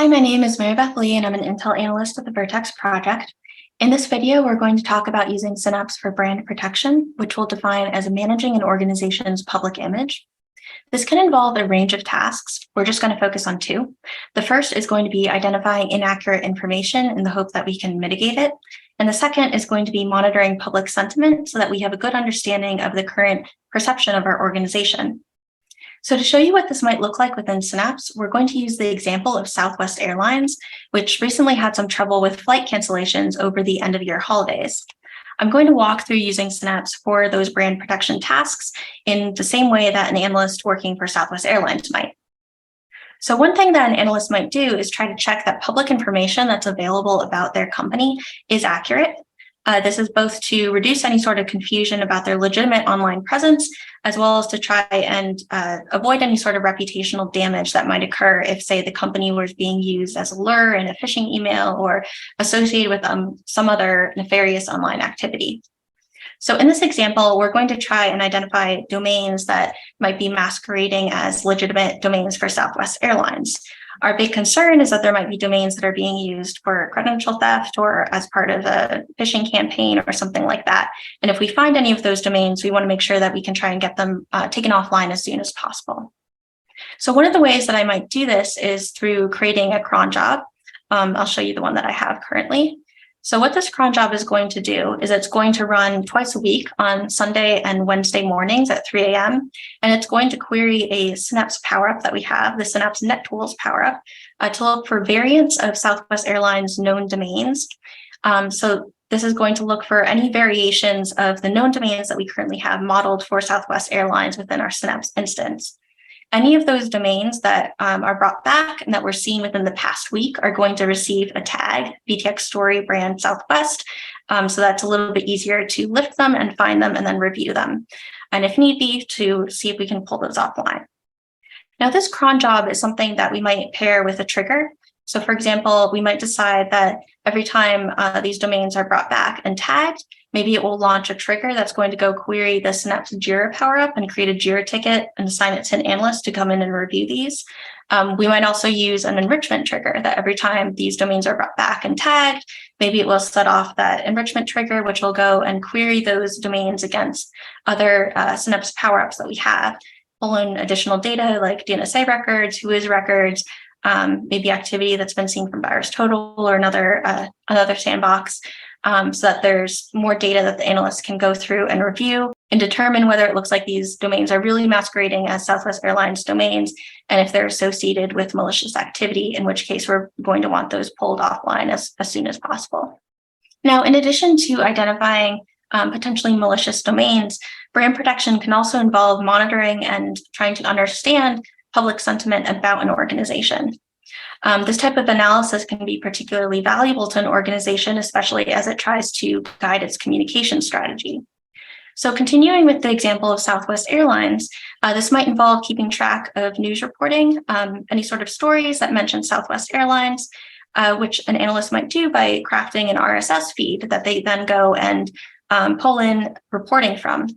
Hi, my name is Mary Beth Lee, and I'm an Intel analyst at the Vertex project. In this video, we're going to talk about using Synapse for brand protection, which we'll define as managing an organization's public image. This can involve a range of tasks. We're just going to focus on two. The first is going to be identifying inaccurate information in the hope that we can mitigate it. And the second is going to be monitoring public sentiment so that we have a good understanding of the current perception of our organization. So to show you what this might look like within Synapse, we're going to use the example of Southwest Airlines, which recently had some trouble with flight cancellations over the end of year holidays. I'm going to walk through using Synapse for those brand protection tasks in the same way that an analyst working for Southwest Airlines might. So one thing that an analyst might do is try to check that public information that's available about their company is accurate. This is both to reduce any sort of confusion about their legitimate online presence, as well as to try and avoid any sort of reputational damage that might occur if, say, the company was being used as a lure in a phishing email or associated with some other nefarious online activity. So in this example, we're going to try and identify domains that might be masquerading as legitimate domains for Southwest Airlines. Our big concern is that there might be domains that are being used for credential theft or as part of a phishing campaign or something like that. And if we find any of those domains, we want to make sure that we can try and get them taken offline as soon as possible. So one of the ways that I might do this is through creating a cron job. I'll show you the one that I have currently. So what this cron job is going to do is it's going to run twice a week on Sunday and Wednesday mornings at 3 a.m. And it's going to query a Synapse power-up that we have, the Synapse NetTools power-up, to look for variants of Southwest Airlines known domains. So this is going to look for any variations of the known domains that we currently have modeled for Southwest Airlines within our Synapse instance. Any of those domains that are brought back and that we're seeing within the past week are going to receive a tag, VTX story brand Southwest. So that's a little bit easier to lift them and find them and then review them. And if need be, to see if we can pull those offline. Now, this cron job is something that we might pair with a trigger. So for example, we might decide that every time these domains are brought back and tagged, maybe it will launch a trigger that's going to go query the Synapse Jira power-up and create a Jira ticket and assign it to an analyst to come in and review these. We might also use an enrichment trigger that every time these domains are brought back and tagged, maybe it will set off that enrichment trigger, which will go and query those domains against other Synapse power-ups that we have, pull in additional data like DNSA records, WHOIS records, maybe activity that's been seen from VirusTotal or another sandbox, so that there's more data that the analyst can go through and review and determine whether it looks like these domains are really masquerading as Southwest Airlines domains and if they're associated with malicious activity, in which case we're going to want those pulled offline as soon as possible. Now, in addition to identifying potentially malicious domains, brand protection can also involve monitoring and trying to understand public sentiment about an organization. This type of analysis can be particularly valuable to an organization, especially as it tries to guide its communication strategy. So continuing with the example of Southwest Airlines, this might involve keeping track of news reporting, any sort of stories that mention Southwest Airlines, which an analyst might do by crafting an RSS feed that they then go and pull in reporting from.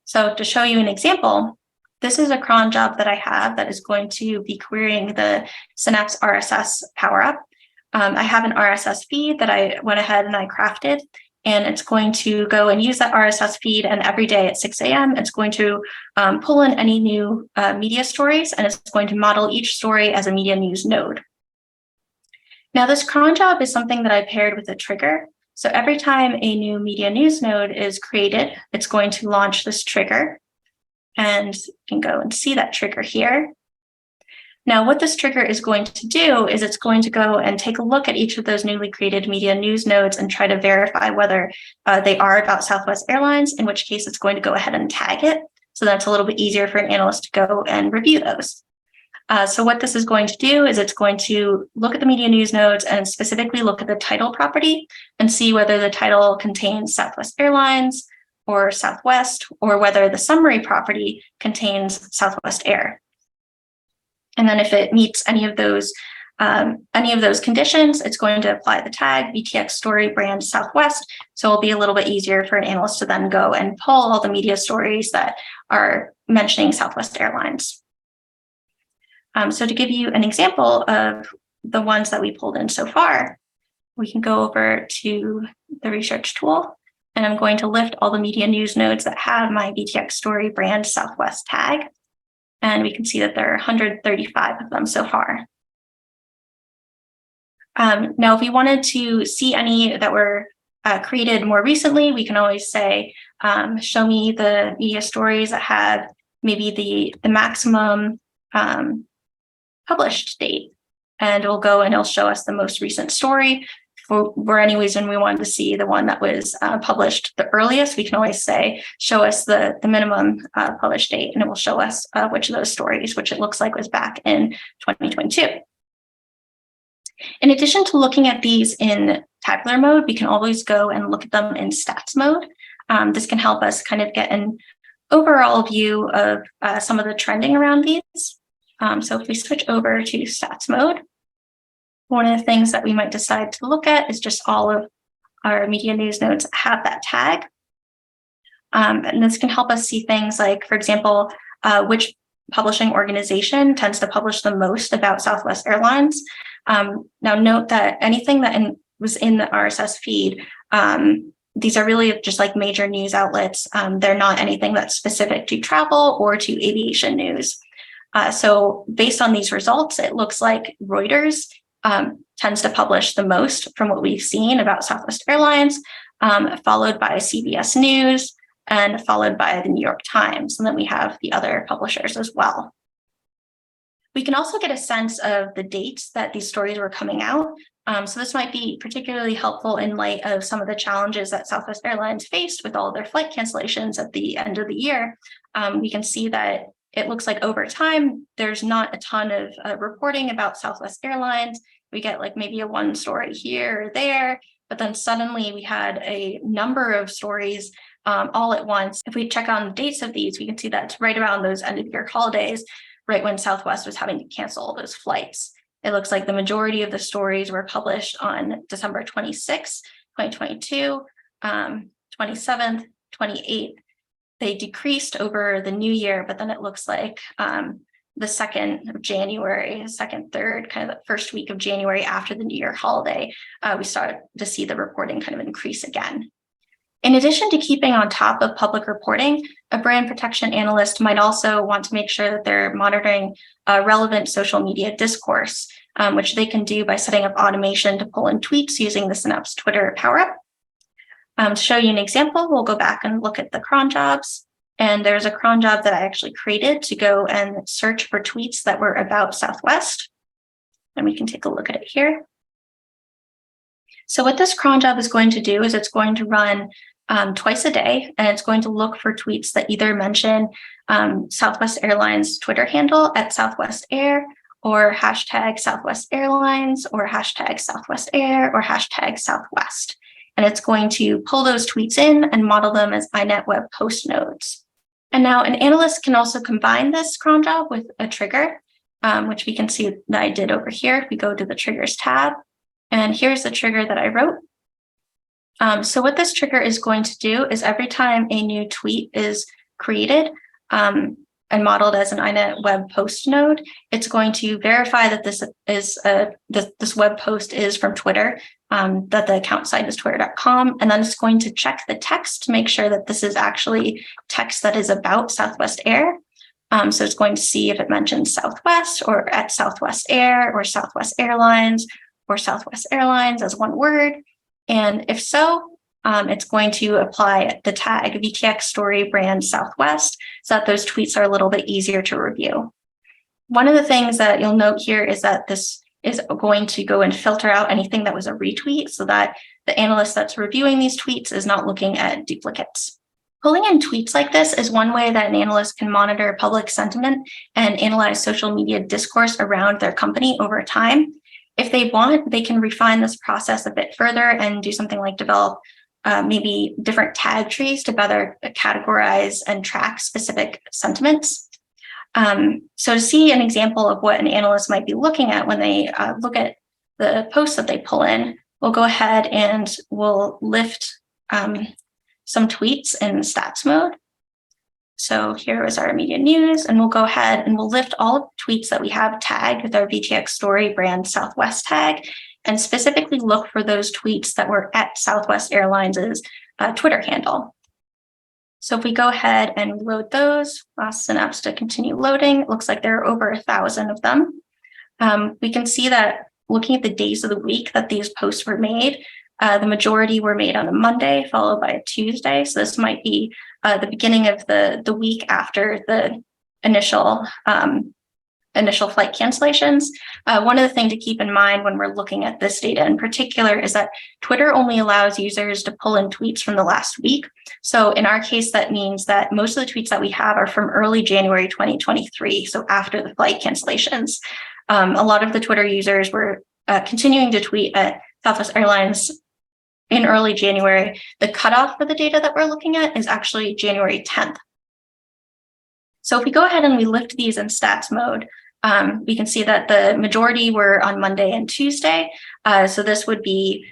So to show you an example, this is a cron job that I have that is going to be querying the Synapse RSS power-up. I have an RSS feed that I went ahead and I crafted, and it's going to go and use that RSS feed, and every day at 6 a.m., it's going to pull in any new media stories, and it's going to model each story as a media news node. Now, this cron job is something that I paired with a trigger. So every time a new media news node is created, it's going to launch this trigger. And you can go and see that trigger here. Now, what this trigger is going to do is it's going to go and take a look at each of those newly created media news nodes and try to verify whether they are about Southwest Airlines, in which case it's going to go ahead and tag it. So that's a little bit easier for an analyst to go and review those. So what this is going to do is it's going to look at the media news nodes and specifically look at the title property and see whether the title contains Southwest Airlines or Southwest, or whether the summary property contains Southwest Air. And then if it meets any of those conditions, it's going to apply the tag VTX story brand Southwest. So it'll be a little bit easier for an analyst to then go and pull all the media stories that are mentioning Southwest Airlines. So to give you an example of the ones that we pulled in so far, we can go over to the research tool, and I'm going to lift all the media news nodes that have my VTX story brand Southwest tag. And we can see that there are 135 of them so far. Now, if we wanted to see any that were created more recently, we can always say, show me the media stories that have maybe the maximum published date. And it'll go and it'll show us the most recent story. For any reason we wanted to see the one that was published the earliest, we can always say, show us the minimum published date, and it will show us which of those stories, which it looks like was back in 2022. In addition to looking at these in tabular mode, we can always go and look at them in stats mode. This can help us kind of get an overall view of some of the trending around these. So if we switch over to stats mode, one of the things that we might decide to look at is just all of our media news nodes that have that tag. And this can help us see things like, for example, which publishing organization tends to publish the most about Southwest Airlines. Now note that anything that was in the RSS feed, these are really just like major news outlets. They're not anything that's specific to travel or to aviation news. So based on these results, it looks like Reuters tends to publish the most from what we've seen about Southwest Airlines, followed by CBS News, and followed by the New York Times. And then we have the other publishers as well. We can also get a sense of the dates that these stories were coming out. So this might be particularly helpful in light of some of the challenges that Southwest Airlines faced with all of their flight cancellations at the end of the year. We can see that it looks like over time, there's not a ton of reporting about Southwest Airlines. We get like maybe a one story here or there, but then suddenly we had a number of stories all at once. If we check on the dates of these, we can see that it's right around those end of year holidays, right when Southwest was having to cancel all those flights. It looks like the majority of the stories were published on December 26th, 2022, 27th, 28th. They decreased over the new year, but then it looks like the 2nd of January, 2nd, 3rd, kind of the first week of January after the New Year holiday, we started to see the reporting kind of increase again. In addition to keeping on top of public reporting, a brand protection analyst might also want to make sure that they're monitoring relevant social media discourse, which they can do by setting up automation to pull in tweets using the Synapse Twitter power-up. To show you an example, we'll go back and look at the cron jobs. And there's a cron job that I actually created to go and search for tweets that were about Southwest. And we can take a look at it here. So what this cron job is going to do is it's going to run twice a day, and it's going to look for tweets that either mention Southwest Airlines Twitter handle at Southwest Air, or hashtag Southwest Airlines, or hashtag Southwest Air, or hashtag Southwest. And it's going to pull those tweets in and model them as iNet web post nodes. And now an analyst can also combine this cron job with a trigger, which we can see that I did over here. If we go to the triggers tab, and here's the trigger that I wrote. So what this trigger is going to do is every time a new tweet is created and modeled as an iNet web post node, it's going to verify that this is this web post is from Twitter, that the account site is twitter.com, and then it's going to check the text to make sure that this is actually text that is about Southwest Air. So it's going to see if it mentions Southwest or at Southwest Air or Southwest Airlines or Southwest Airlines as one word. And if so, it's going to apply the tag VTX story brand Southwest so that those tweets are a little bit easier to review. One of the things that you'll note here is that this is going to go and filter out anything that was a retweet so that the analyst that's reviewing these tweets is not looking at duplicates. Pulling in tweets like this is one way that an analyst can monitor public sentiment and analyze social media discourse around their company over time. If they want, they can refine this process a bit further and do something like develop maybe different tag trees to better categorize and track specific sentiments. So to see an example of what an analyst might be looking at when they look at the posts that they pull in, we'll go ahead and we'll lift some tweets in stats mode. So here is our immediate news, and we'll go ahead and we'll lift all of the tweets that we have tagged with our VTX story brand Southwest tag, and specifically look for those tweets that were at Southwest Airlines' Twitter handle. So if we go ahead and load those, ask Synapse to continue loading, it looks like there are over 1,000 of them. We can see that looking at the days of the week that these posts were made, the majority were made on a Monday, followed by a Tuesday. So this might be the beginning of the week after the initial flight cancellations. One of the things to keep in mind when we're looking at this data in particular is that Twitter only allows users to pull in tweets from the last week. So in our case, that means that most of the tweets that we have are from early January 2023, so after the flight cancellations. A lot of the Twitter users were continuing to tweet at Southwest Airlines in early January. The cutoff for the data that we're looking at is actually January 10th. So if we go ahead and we lift these in stats mode, we can see that the majority were on Monday and Tuesday. So this would be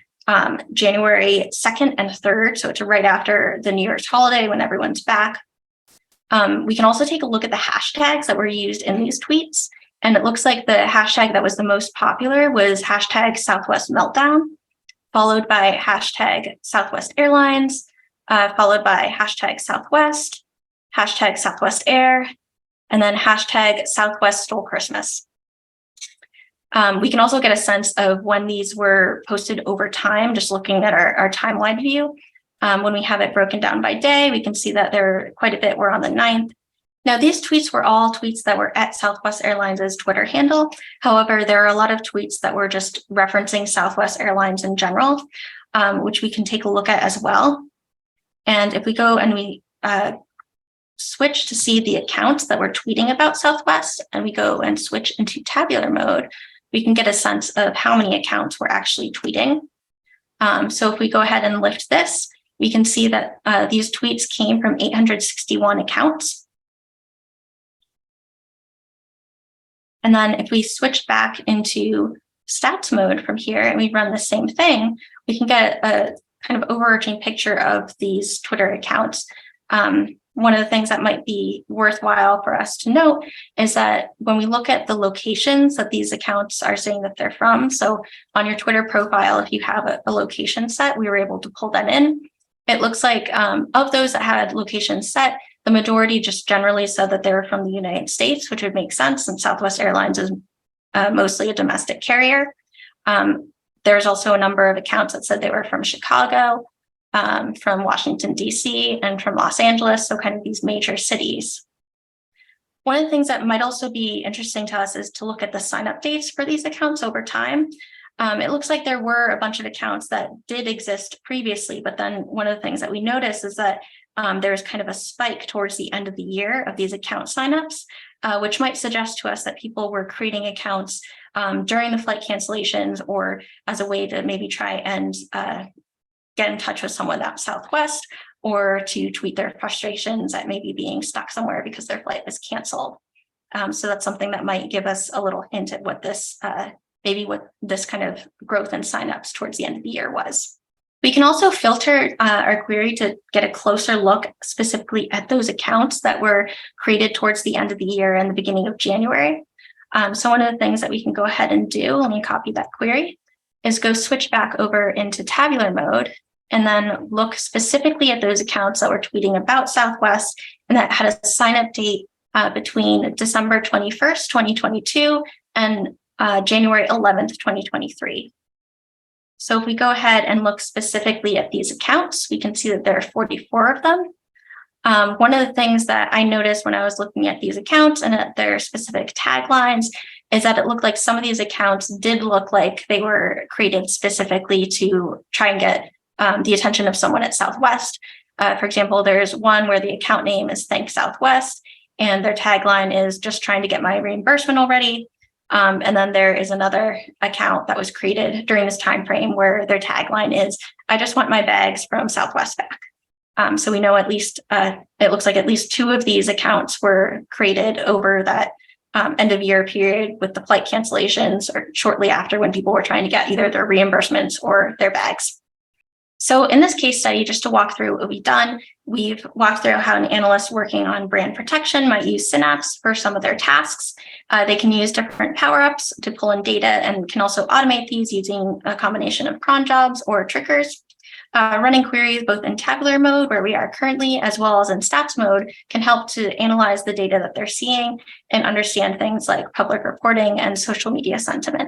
January 2nd and 3rd. So it's right after the New Year's holiday when everyone's back. We can also take a look at the hashtags that were used in these tweets. And it looks like the hashtag that was the most popular was hashtag Southwest Meltdown, followed by hashtag Southwest Airlines, followed by hashtag Southwest, hashtag Southwest Air, and then hashtag Southwest Stole Christmas. We can also get a sense of when these were posted over time, just looking at our timeline view. When we have it broken down by day, we can see that there quite a bit were on the 9th. Now, these tweets were all tweets that were at Southwest Airlines' Twitter handle. However, there are a lot of tweets that were just referencing Southwest Airlines in general, which we can take a look at as well. And if we go and we switch to see the accounts that were tweeting about Southwest, and we go and switch into tabular mode, we can get a sense of how many accounts were actually tweeting. So if we go ahead and lift this, we can see that these tweets came from 861 accounts. And then if we switch back into stats mode from here and we run the same thing, we can get a kind of overarching picture of these Twitter accounts. One of the things that might be worthwhile for us to note is that when we look at the locations that these accounts are saying that they're from, so on your Twitter profile, if you have a location set, we were able to pull that in. It looks like of those that had locations set, the majority just generally said that they were from the United States, which would make sense since Southwest Airlines is mostly a domestic carrier. There's also a number of accounts that said they were from Chicago, from Washington, D.C., and from Los Angeles, so kind of these major cities. One of the things that might also be interesting to us is to look at the sign-up dates for these accounts over time. It looks like there were a bunch of accounts that did exist previously, but then one of the things that we noticed is that there's kind of a spike towards the end of the year of these account signups, which might suggest to us that people were creating accounts during the flight cancellations or as a way to maybe try and get in touch with someone at Southwest or to tweet their frustrations at maybe being stuck somewhere because their flight was canceled. So that's something that might give us a little hint at what this what this kind of growth in signups towards the end of the year was. We can also filter our query to get a closer look specifically at those accounts that were created towards the end of the year and the beginning of January. So one of the things that we can go ahead and do, let me copy that query, is go switch back over into tabular mode and then look specifically at those accounts that were tweeting about Southwest and that had a sign-up date between December 21st, 2022 and January 11th, 2023. So if we go ahead and look specifically at these accounts, we can see that there are 44 of them. One of the things that I noticed when I was looking at these accounts and at their specific taglines is that it looked like some of these accounts did look like they were created specifically to try and get the attention of someone at Southwest. For example, there's one where the account name is Thanks Southwest, and their tagline is just trying to get my reimbursement already. And then there is another account that was created during this time frame where their tagline is, I just want my bags from Southwest back. So we know at least, it looks like at least 2 of these accounts were created over that end of year period with the flight cancellations or shortly after when people were trying to get either their reimbursements or their bags. So in this case study, just to walk through what we've done, we've walked through how an analyst working on brand protection might use Synapse for some of their tasks. They can use different power-ups to pull in data and can also automate these using a combination of cron jobs or triggers. Running queries both in tabular mode, where we are currently, as well as in stats mode, can help to analyze the data that they're seeing and understand things like public reporting and social media sentiment.